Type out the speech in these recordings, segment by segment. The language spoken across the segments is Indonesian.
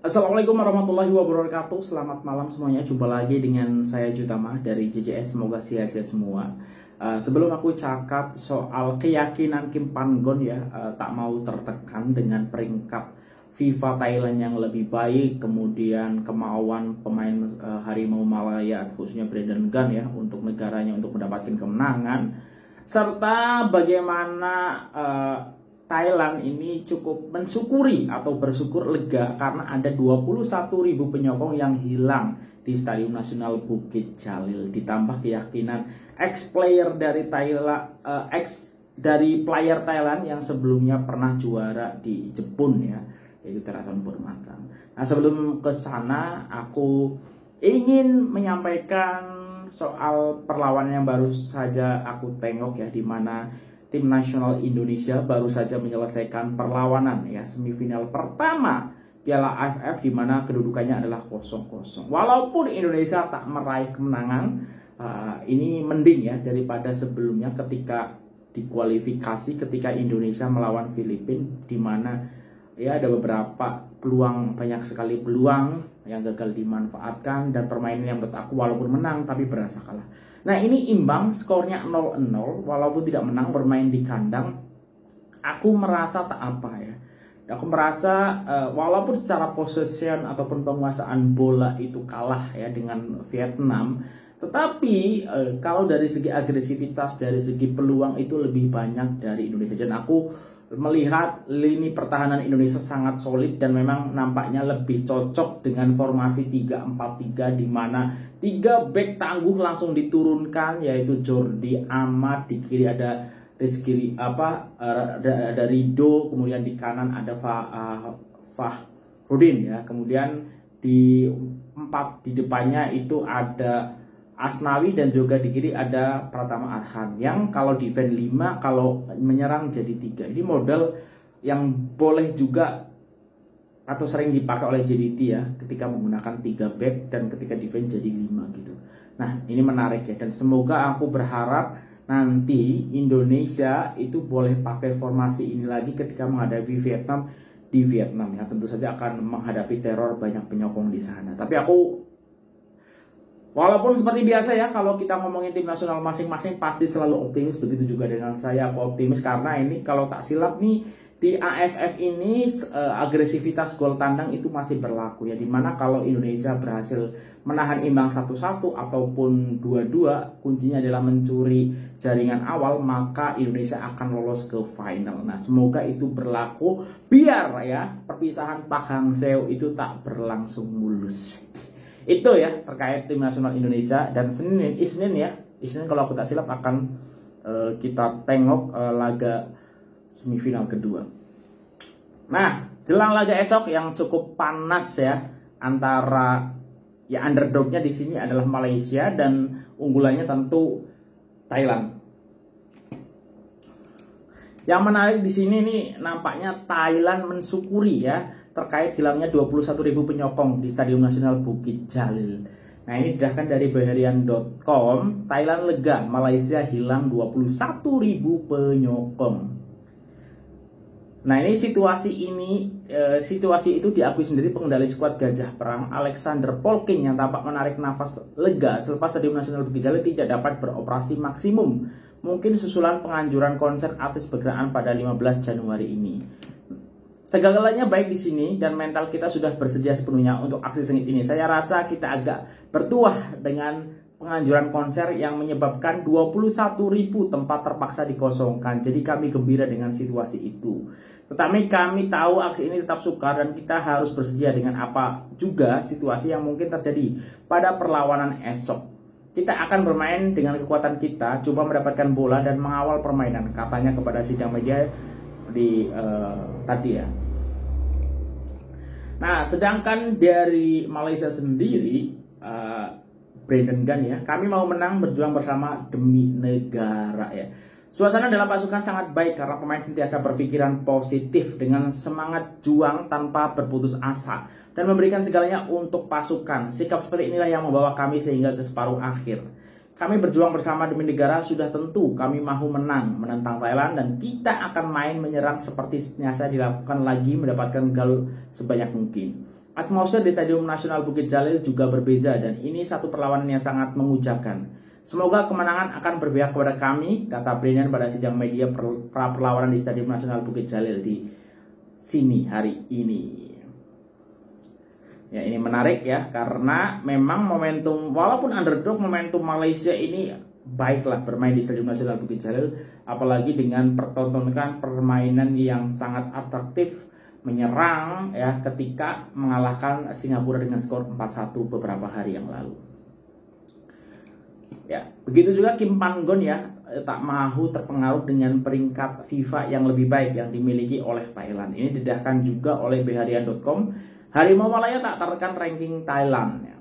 Assalamualaikum warahmatullahi wabarakatuh. Selamat malam semuanya. Jumpa lagi dengan saya Jutama dari JJS. Semoga sehat-sehat semua. Sebelum aku cakap soal keyakinan Kim Pan-gon ya, tak mau tertekan dengan peringkat FIFA Thailand yang lebih baik, kemudian kemauan pemain Harimau Malaya khususnya Brandon Gun ya untuk negaranya untuk mendapatkan kemenangan, serta bagaimana Thailand ini cukup mensyukuri atau bersyukur lega karena ada 21.000 penyokong yang hilang di Stadion Nasional Bukit Jalil, ditambah keyakinan ex-player dari Thailand, player Thailand yang sebelumnya pernah juara di Jepun ya, yaitu Theraton Burmatang. Nah, sebelum ke sana aku ingin menyampaikan soal perlawanan yang baru saja aku tengok ya, di mana tim nasional Indonesia baru saja menyelesaikan perlawanan ya semifinal pertama Piala AFF, di mana kedudukannya adalah 0-0. Walaupun Indonesia tak meraih kemenangan, ini mending ya daripada sebelumnya ketika dikualifikasi ketika Indonesia melawan Filipina, di mana ya ada beberapa peluang, banyak sekali peluang yang gagal dimanfaatkan, dan permainan yang menurut aku walaupun menang tapi berasa kalah. Nah, ini imbang, skornya 0-0, walaupun tidak menang, bermain di kandang. Aku merasa tak apa ya. Aku merasa walaupun secara possession ataupun penguasaan bola itu kalah ya dengan Vietnam, tetapi kalau dari segi agresivitas, dari segi peluang itu lebih banyak dari Indonesia. Dan aku melihat lini pertahanan Indonesia sangat solid dan memang nampaknya lebih cocok dengan formasi 3-4-3, di mana 3 back tangguh langsung diturunkan, yaitu Jordi Amat, di kiri ada Rizky ada Rido, kemudian di kanan ada Fahrudin ya, kemudian di depannya itu ada Asnawi, dan juga di kiri ada Pratama Arhan yang kalau defense 5, kalau menyerang jadi 3. Ini model yang boleh juga atau sering dipakai oleh JDT ya ketika menggunakan 3 back dan ketika defense jadi 5 gitu. Nah, ini menarik ya, dan semoga aku berharap nanti Indonesia itu boleh pakai formasi ini lagi ketika menghadapi Vietnam di Vietnam ya. Tentu saja akan menghadapi teror banyak penyokong di sana. Tapi aku, walaupun seperti biasa ya, kalau kita ngomongin tim nasional masing-masing pasti selalu optimis. Begitu juga dengan saya, aku optimis karena ini kalau tak silap nih di AFF ini agresivitas gol tandang itu masih berlaku ya, dimana kalau Indonesia berhasil menahan imbang 1-1 ataupun 2-2, kuncinya adalah mencuri jaringan awal, maka Indonesia akan lolos ke final. Nah, semoga itu berlaku biar ya perpisahan Pak Hang Seo itu tak berlangsung mulus. Itu ya terkait tim nasional Indonesia. Dan Isnin kalau aku tak silap akan kita tengok laga semifinal kedua. Nah, jelang laga esok yang cukup panas ya, antara ya underdognya di sini adalah Malaysia dan unggulannya tentu Thailand. Yang menarik di sini nih, nampaknya Thailand mensyukuri ya terkait hilangnya 21.000 penyokong di Stadion Nasional Bukit Jalil. Nah, ini didahkan dari Baharian.com, Thailand lega Malaysia hilang 21.000 penyokong. Nah, ini situasi itu diakui sendiri pengendali skuad Gajah Perang Alexander Polking yang tampak menarik nafas lega selepas Stadion Nasional Bukit Jalil tidak dapat beroperasi maksimum, mungkin susulan penganjuran konser artis berkenaan pada 15 Januari ini. Segalanya baik di sini dan mental kita sudah bersedia sepenuhnya untuk aksi sengit ini. Saya rasa kita agak bertuah dengan penganjuran konser yang menyebabkan 21.000 tempat terpaksa dikosongkan. Jadi kami gembira dengan situasi itu. Tetapi kami tahu aksi ini tetap sukar dan kita harus bersedia dengan apa juga situasi yang mungkin terjadi pada perlawanan esok. Kita akan bermain dengan kekuatan kita, coba mendapatkan bola dan mengawal permainan, katanya kepada sidang media di tadi ya. Nah, sedangkan dari Malaysia sendiri, Brandon Gun ya, kami mau menang, berjuang bersama demi negara ya. Suasana dalam pasukan sangat baik karena pemain sentiasa berpikiran positif dengan semangat juang tanpa berputus asa dan memberikan segalanya untuk pasukan. Sikap seperti inilah yang membawa kami sehingga ke separuh akhir. Kami berjuang bersama demi negara, sudah tentu kami mahu menang menentang Thailand dan kita akan main menyerang seperti biasa dilakukan lagi, mendapatkan gol sebanyak mungkin. Atmosfer di Stadium Nasional Bukit Jalil juga berbeda dan ini satu perlawanan yang sangat mengujakan. Semoga kemenangan akan berpihak kepada kami, kata Brian pada sidang media pra perlawanan di Stadium Nasional Bukit Jalil di sini hari ini. Ya, ini menarik ya, karena memang momentum, walaupun underdog, momentum Malaysia ini baiklah bermain di Stadium Nasional Bukit Jalil, apalagi dengan pertontonkan permainan yang sangat atraktif, menyerang ya, ketika mengalahkan Singapura dengan skor 4-1 beberapa hari yang lalu. Ya, begitu juga Kim Pan-gon ya, tak mahu terpengaruh dengan peringkat FIFA yang lebih baik yang dimiliki oleh Thailand. Ini didedahkan juga oleh beharian.com. Harimau Malaya tak tertekan ranking Thailand. Ya.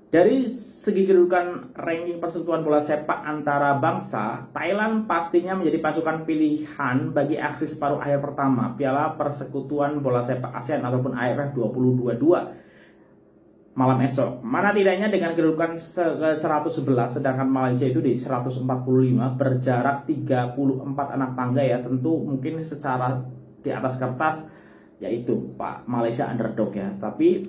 Dari segi kedudukan ranking persekutuan bola sepak antara bangsa, Thailand pastinya menjadi pasukan pilihan bagi aksi separuh akhir pertama Piala Persekutuan Bola Sepak ASEAN ataupun AFF 2022 malam esok. Mana tidaknya dengan kedudukan 111, sedangkan Malaysia itu di 145, berjarak 34 anak tangga ya. Tentu mungkin secara di atas kertas yaitu Pak Malaysia underdog ya. Tapi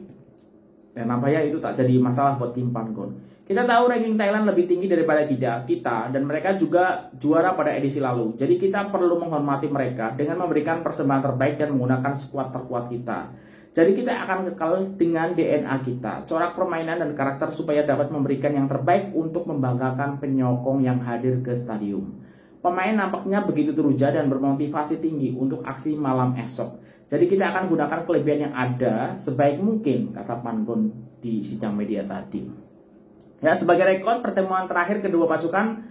nampaknya itu tak jadi masalah buat Kim Pan-gon. Kita tahu ranking Thailand lebih tinggi daripada kita dan mereka juga juara pada edisi lalu. Jadi kita perlu menghormati mereka dengan memberikan persembahan terbaik dan menggunakan skuad terkuat kita. Jadi kita akan kekal dengan DNA kita, corak permainan dan karakter supaya dapat memberikan yang terbaik untuk membanggakan penyokong yang hadir ke stadium. Pemain nampaknya begitu teruja dan bermotivasi tinggi untuk aksi malam esok. Jadi kita akan gunakan kelebihan yang ada sebaik mungkin, kata Pan-gon di sidang media tadi. Ya, sebagai rekor pertemuan terakhir kedua pasukan,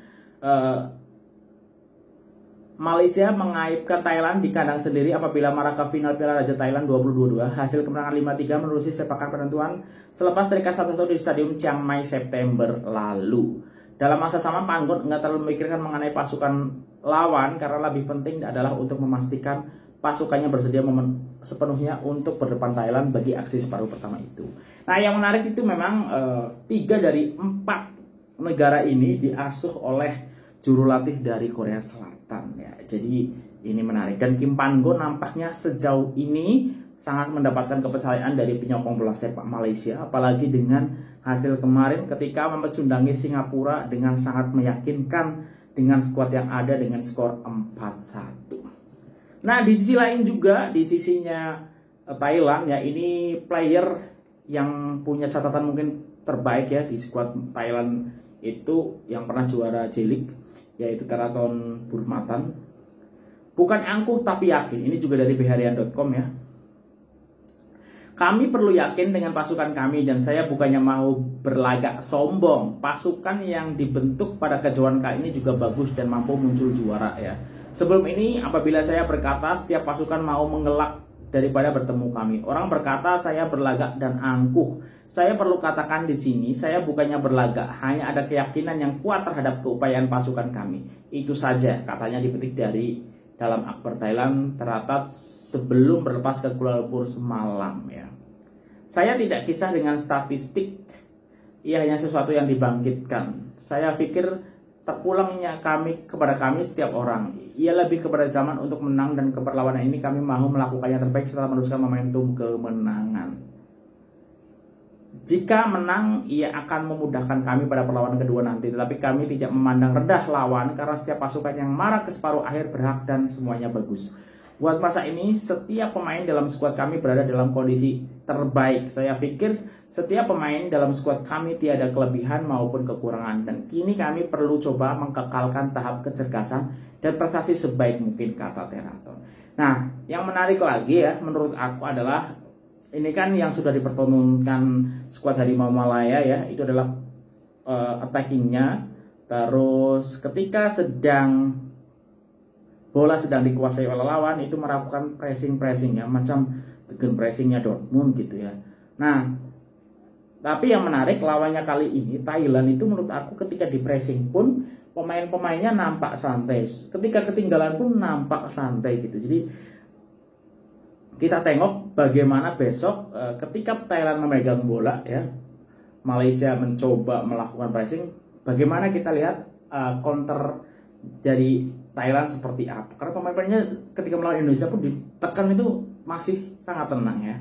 Malaysia mengaibkan Thailand di kandang sendiri apabila marah ke final Piala Raja Thailand 2022. Hasil kemenangan 5-3 menerusi sepakan penentuan selepas terikat 1-1 di Stadium Chiang Mai September lalu. Dalam masa sama, Pan-gon enggak terlalu memikirkan mengenai pasukan lawan karena lebih penting adalah untuk memastikan pasukannya bersedia sepenuhnya untuk berdepan Thailand bagi aksi separuh pertama itu. Nah, yang menarik itu memang 3 dari 4 negara ini diasuh oleh juru latih dari Korea Selatan ya. Jadi ini menarik dan Kim Pan-gon nampaknya sejauh ini sangat mendapatkan kepercayaan dari penyokong bola sepak Malaysia, apalagi dengan hasil kemarin ketika mempecundangi Singapura dengan sangat meyakinkan dengan skuad yang ada dengan skor 4-1. Nah, di sisi lain juga, di sisinya Thailand ya, ini player yang punya catatan mungkin terbaik ya di skuad Thailand itu yang pernah juara J-League, yaitu Theraton Burmatan. Bukan angkuh tapi yakin, ini juga dari beharian.com ya. Kami perlu yakin dengan pasukan kami dan saya bukannya mau berlagak sombong. Pasukan yang dibentuk pada kejuaraan kali ini juga bagus dan mampu muncul juara ya. Sebelum ini, apabila saya berkata setiap pasukan mau mengelak daripada bertemu kami. Orang berkata saya berlagak dan angkuh. Saya perlu katakan di sini, saya bukannya berlagak, hanya ada keyakinan yang kuat terhadap keupayaan pasukan kami. Itu saja, katanya dipetik dari dalam Akbar Thailand tercatat sebelum berlepas ke Kuala Lumpur semalam ya. Saya tidak kisah dengan statistik, ia hanya sesuatu yang dibangkitkan. Saya pikir terpulangnya kami kepada kami setiap orang. Ia lebih kepada zaman untuk menang dan keperlawanan ini kami mahu melakukan yang terbaik setelah meneruskan momentum kemenangan. Jika menang, ia akan memudahkan kami pada perlawanan kedua nanti. Tetapi kami tidak memandang rendah lawan karena setiap pasukan yang marah ke separuh akhir berhak dan semuanya bagus. Buat masa ini, setiap pemain dalam skuad kami berada dalam kondisi terbaik. Saya pikir setiap pemain dalam skuad kami tiada kelebihan maupun kekurangan. Dan kini kami perlu coba mengkekalkan tahap kecerdasan dan prestasi sebaik mungkin, kata Theraton. Nah, yang menarik lagi ya menurut aku adalah ini kan yang sudah dipertontonkan skuad Harimau Malaya ya, itu adalah attackingnya. Terus ketika bola sedang dikuasai oleh lawan itu melakukan pressing ya, macam dengan pressingnya Dortmund gitu ya. Nah, tapi yang menarik lawannya kali ini Thailand itu menurut aku ketika di pressing pun pemain-pemainnya nampak santai, ketika ketinggalan pun nampak santai gitu. Jadi kita tengok bagaimana besok ketika Thailand memegang bola ya, Malaysia mencoba melakukan pressing, bagaimana kita lihat counter dari Thailand seperti apa. Karena pemain-pemainnya ketika melawan Indonesia pun ditekan itu masih sangat tenang ya.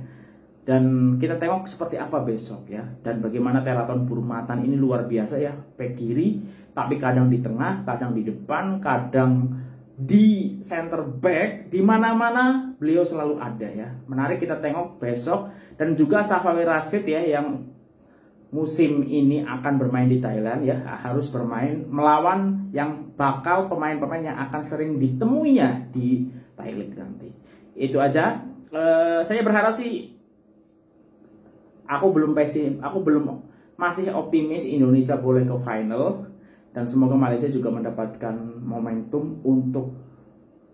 Dan kita tengok seperti apa besok ya. Dan bagaimana Teraton Burmatan ini luar biasa ya. Back kiri, tapi kadang di tengah, kadang di depan, kadang di center back, di mana-mana beliau selalu ada ya. Menarik kita tengok besok. Dan juga Safawi Rashid ya, yang musim ini akan bermain di Thailand ya, harus bermain melawan yang bakal pemain-pemain yang akan sering ditemuinya di Thailand nanti. Itu aja. Saya berharap sih, aku belum masih optimis Indonesia boleh ke final, dan semoga Malaysia juga mendapatkan momentum untuk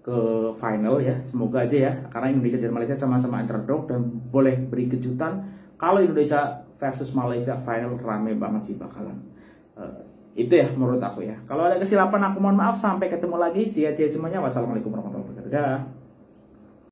ke final ya. Semoga aja ya, karena Indonesia dan Malaysia sama-sama underdog dan boleh beri kejutan. Kalau Indonesia versus Malaysia final, rame banget sih bakalan. Itu ya menurut aku ya. Kalau ada kesilapan aku mohon maaf. Sampai ketemu lagi. Sehat-sehat semuanya. Wassalamualaikum warahmatullahi wabarakatuh. Dah.